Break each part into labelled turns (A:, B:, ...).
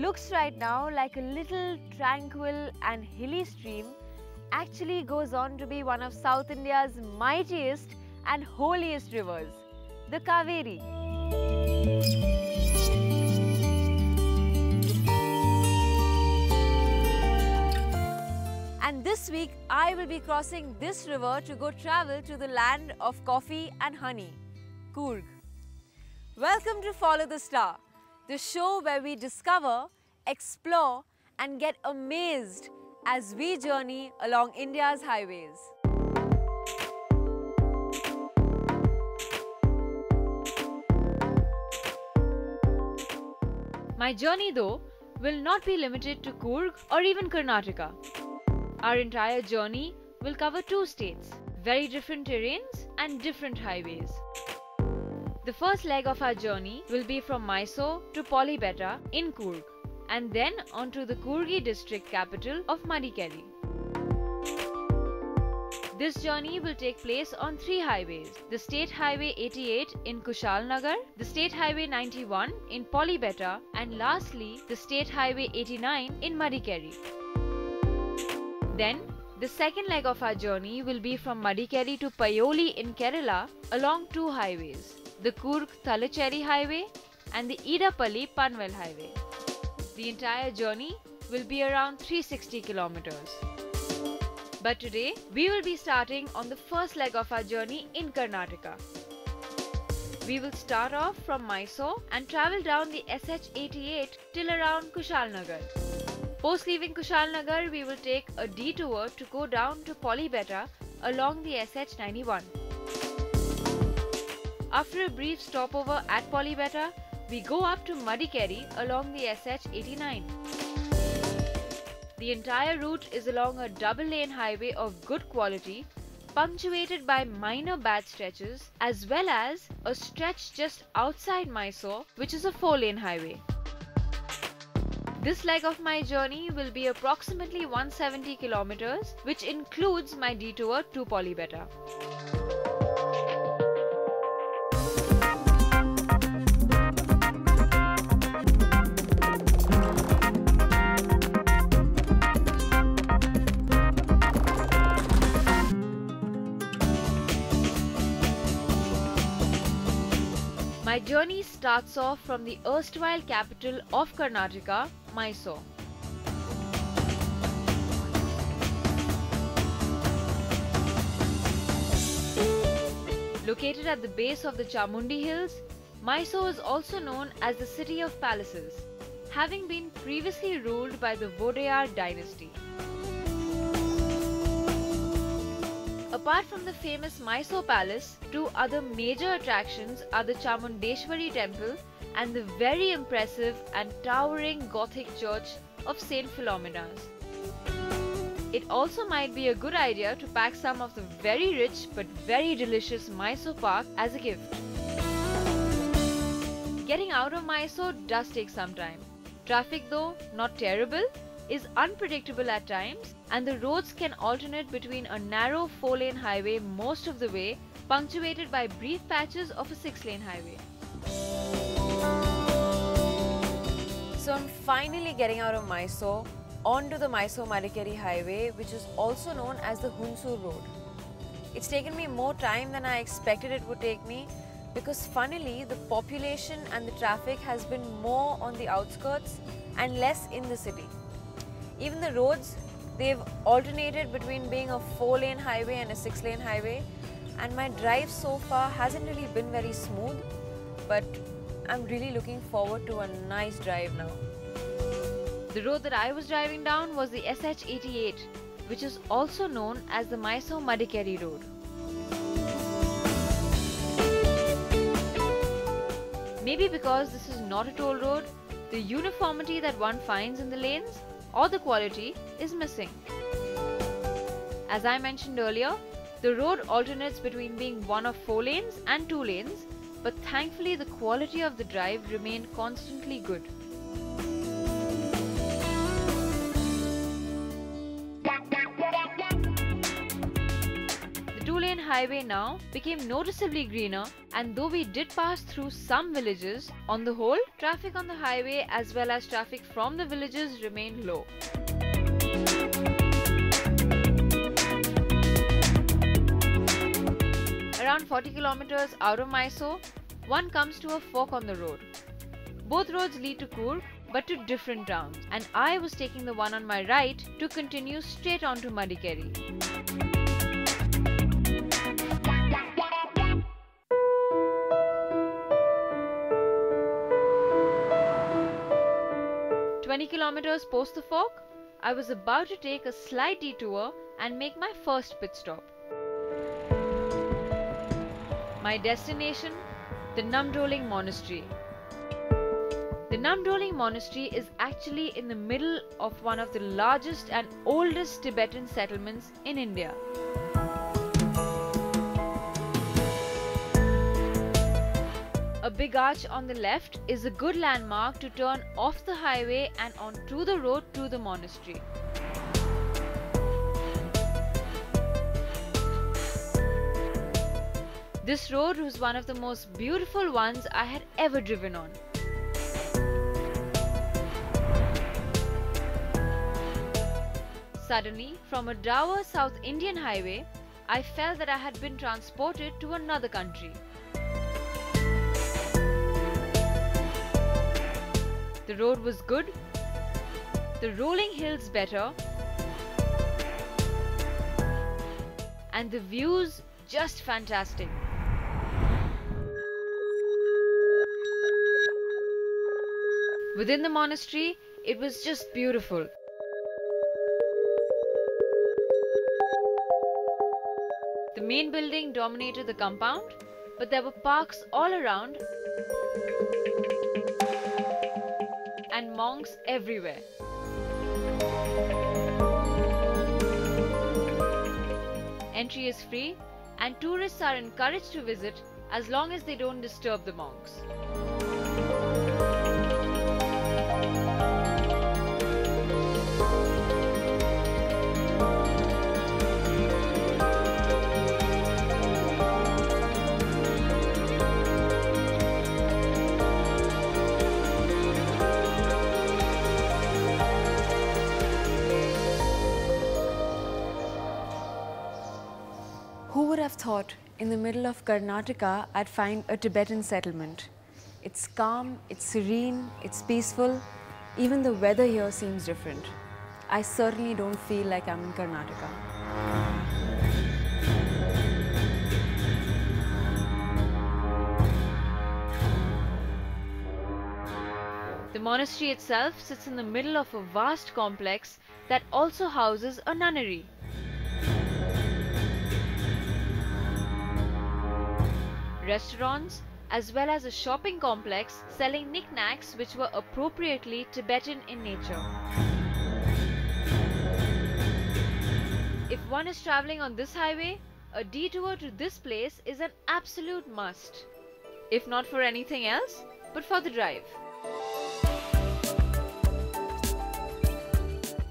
A: looks right now like a little tranquil and hilly stream actually goes on to be one of South India's mightiest and holiest rivers, the Kaveri. And this week, I will be crossing this river to go travel to the land of coffee and honey, Coorg. Welcome to Follow the Star, the show where we discover, explore and get amazed as we journey along India's highways. My journey though will not be limited to Coorg or even Karnataka. Our entire journey will cover two states, very different terrains and different highways. The first leg of our journey will be from Mysore to Polybetta in Coorg and then on to the Coorgi district capital of Madikeri. This journey will take place on three highways, the State Highway 88 in Kushalnagar, the State Highway 91 in Polybetta and lastly the State Highway 89 in Madikeri. Then, the second leg of our journey will be from Madikeri to Payoli in Kerala along two highways, the Coorg-Thalucherry Highway and the Idapalli Panvel Highway. The entire journey will be around 360 kilometers. But today, we will be starting on the first leg of our journey in Karnataka. We will start off from Mysore and travel down the SH88 till around Kushalnagar. Post leaving Kushalnagar, we will take a detour to go down to Polybetta along the SH91. After a brief stopover at Polybetta, we go up to Madikeri along the SH89. The entire route is along a double-lane highway of good quality, punctuated by minor bad stretches as well as a stretch just outside Mysore, which is a 4-lane highway. This leg of my journey will be approximately 170 kilometers, which includes my detour to Polybetta. My journey starts off from the erstwhile capital of Karnataka, Mysore. Located at the base of the Chamundi Hills, Mysore is also known as the City of Palaces, having been previously ruled by the Vodeyar dynasty. Apart from the famous Mysore Palace, two other major attractions are the Chamundeshwari Temple and the very impressive and towering Gothic church of Saint Philomena's. It also might be a good idea to pack some of the very rich but very delicious Mysore Pak as a gift. Getting out of Mysore does take some time. Traffic, though not terrible, is unpredictable at times and the roads can alternate between a narrow 4-lane highway most of the way, punctuated by brief patches of a 6-lane highway. So I'm finally getting out of Mysore onto the Mysore-Madikeri highway, which is also known as the Hunsur Road. It's taken me more time than I expected it would take me because funnily the population and the traffic has been more on the outskirts and less in the city. Even the roads, they've alternated between being a 4-lane highway and a 6-lane highway, and my drive so far hasn't really been very smooth, but I'm really looking forward to a nice drive now. The road that I was driving down was the SH88, which is also known as the Mysore-Madikeri Road. Maybe because this is not a toll road, the uniformity that one finds in the lanes or the quality is missing. As I mentioned earlier, the road alternates between being one of 4 lanes and 2 lanes, but thankfully the quality of the drive remained constantly good. The two-lane highway now became noticeably greener, and though we did pass through some villages, on the whole, traffic on the highway as well as traffic from the villages remained low. Around 40 kilometers out of Mysore, one comes to a fork on the road. Both roads lead to Coorg, but to different towns, and I was taking the one on my right to continue straight on to Madikeri. "20 kilometers post the fork, I was about to take a slight detour and make my first pit stop. My destination, the Nun Rolling Monastery. The Nun Rolling Monastery is actually in the middle of one of the largest and oldest Tibetan settlements in India. A big arch on the left is a good landmark to turn off the highway and onto the road to the monastery. This road was one of the most beautiful ones I had ever driven on. Suddenly, from a dour South Indian highway, I felt that I had been transported to another country. The road was good, the rolling hills better, and the views just fantastic. Within the monastery, it was just beautiful. The main building dominated the compound, but there were parks all around and monks everywhere. Entry is free and tourists are encouraged to visit as long as they don't disturb the monks. Who would have thought in the middle of Karnataka I'd find a Tibetan settlement? It's calm, it's serene, it's peaceful. Even the weather here seems different. I certainly don't feel like I'm in Karnataka. The monastery itself sits in the middle of a vast complex that also houses a nunnery. Restaurants, as well as a shopping complex selling knickknacks which were appropriately Tibetan in nature. If one is traveling on this highway, a detour to this place is an absolute must. If not for anything else, but for the drive.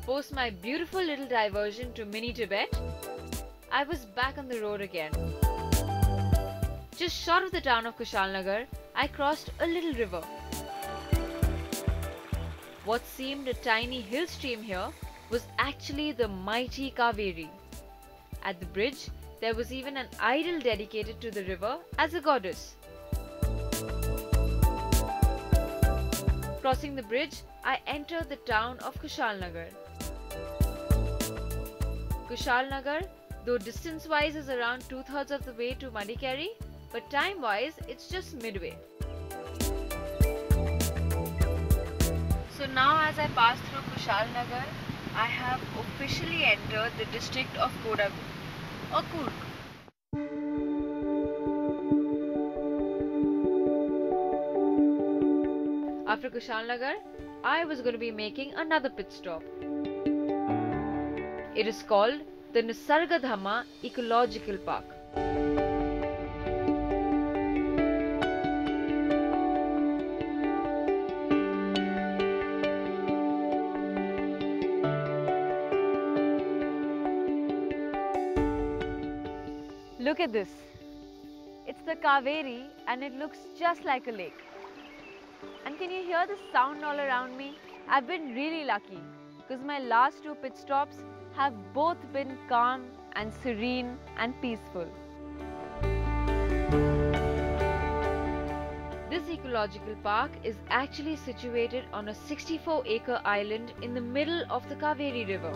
A: Post my beautiful little diversion to mini Tibet, I was back on the road again. Just short of the town of Kushalnagar, I crossed a little river. What seemed a tiny hill stream here was actually the mighty Kaveri. At the bridge, there was even an idol dedicated to the river as a goddess. Crossing the bridge, I entered the town of Kushalnagar. Kushalnagar, though distance-wise is around 2/3 of the way to Madikeri, but time-wise, it's just midway. So now as I pass through Kushalnagar, I have officially entered the district of Coorg or Coorg. After Kushalnagar, I was going to be making another pit stop. It is called the Nisargadhama Ecological Park. Look at this. It's the Kaveri and it looks just like a lake. And can you hear the sound all around me? I've been really lucky because my last 2 pit stops have both been calm and serene and peaceful. This ecological park is actually situated on a 64-acre island in the middle of the Kaveri River.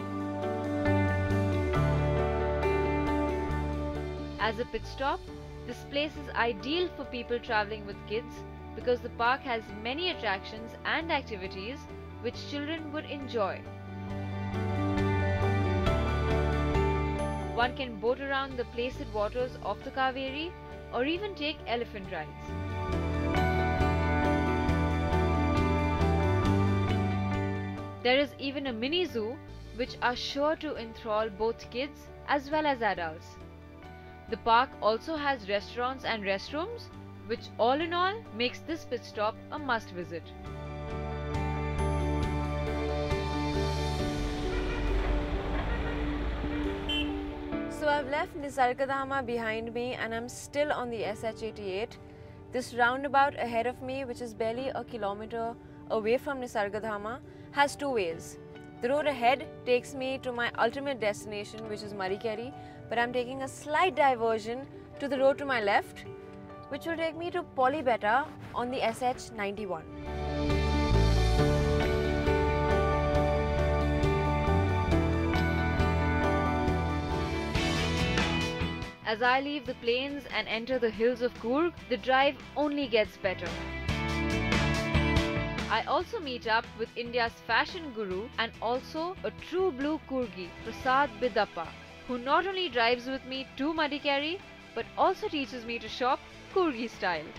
A: As a pit stop, this place is ideal for people traveling with kids because the park has many attractions and activities which children would enjoy. One can boat around the placid waters of the Kaveri or even take elephant rides. There is even a mini zoo which are sure to enthrall both kids as well as adults. The park also has restaurants and restrooms, which all in all makes this pit stop a must visit. So I've left Nisargadhama behind me and I'm still on the SH88. This roundabout ahead of me, which is barely a kilometer away from Nisargadhama, has 2 ways. The road ahead takes me to my ultimate destination, which is Madikeri, but I'm taking a slight diversion to the road to my left, which will take me to Polybetta on the SH91. As I leave the plains and enter the hills of Coorg, the drive only gets better. I also meet up with India's fashion guru and also a true blue Coorgi, Prasad Bidappa, who not only drives with me to Madikeri but also teaches me to shop Coorgi style.